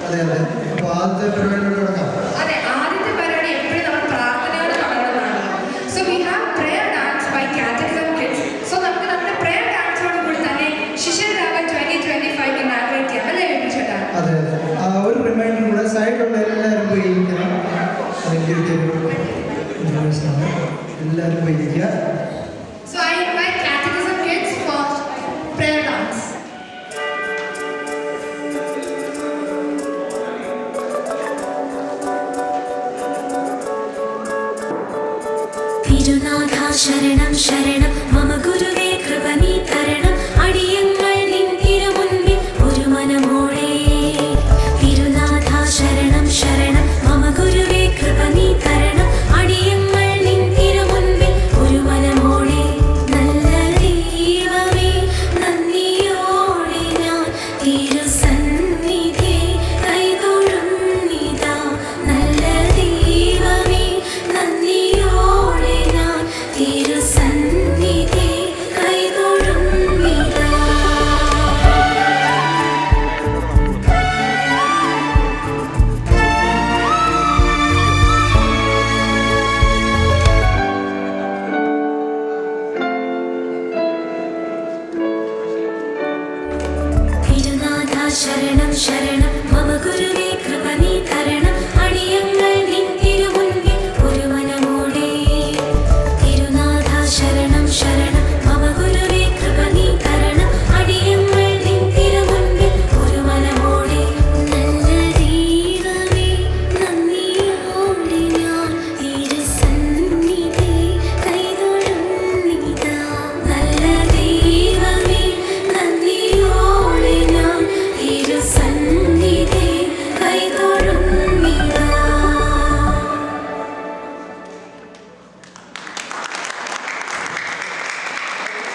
അതെ അതെ. അപ്പോൾ ആദ്യത്തെ പരിപാടിയോട് തുടങ്ങാം. അതെ, ആദ്യത്തെ പരിപാടി എപ്പോഴും നമ്മൾ പ്രാർത്ഥനയോട് തുടങ്ങുന്നതാണ്. So we have prayer dance by catechism kids. So നമുക്ക് നമ്മുടെ പ്രേയർ ഡാൻസോട് കൂടി തന്നെ ശിഷ്യരാഗം 2025 ഇനാഗ്രേറ്റ് ചെയ്യാം അല്ലേ ചേട്ടാ? അതെ അതെ. ഒരു റിമൈൻഡർ കൂടെ, സൈഡിലുള്ള എല്ലാവരും പോയി ഇരിക്കണം. അതിൻ്റെ എല്ലാവരും പോയി ഇരിക്കുക. So I invite Catechism kids for prayer dance. തിരുനാഥാ ശരണം ശരണം മമ ഗുരുവേ കൃപ നീ തരണം അടിയങ്ങൾ നിൻ തിരുമുൻപിൽ ഒരു മനമോടെ. തിരുനാഥാ ശരണം ശരണം മമ ഗുരുവേ കൃപ നീ തരണം അടിയങ്ങൾ നിൻ തിരുമുൻപിൽ ഒരു മനമോടെ. നല്ല ദൈവമേ നന്ദിയോടെ ഞാൻ തിരുസന്നിധി കൈതൊഴുന്നിതാ. നല്ല ദൈവമേ നന്ദിയോടെ ഞാൻ തിരുസന്നിധി കൈതൊഴുന്നിതാ. തിരുനാഥാ ശരണം ശരണം മമ ഗുരുവേ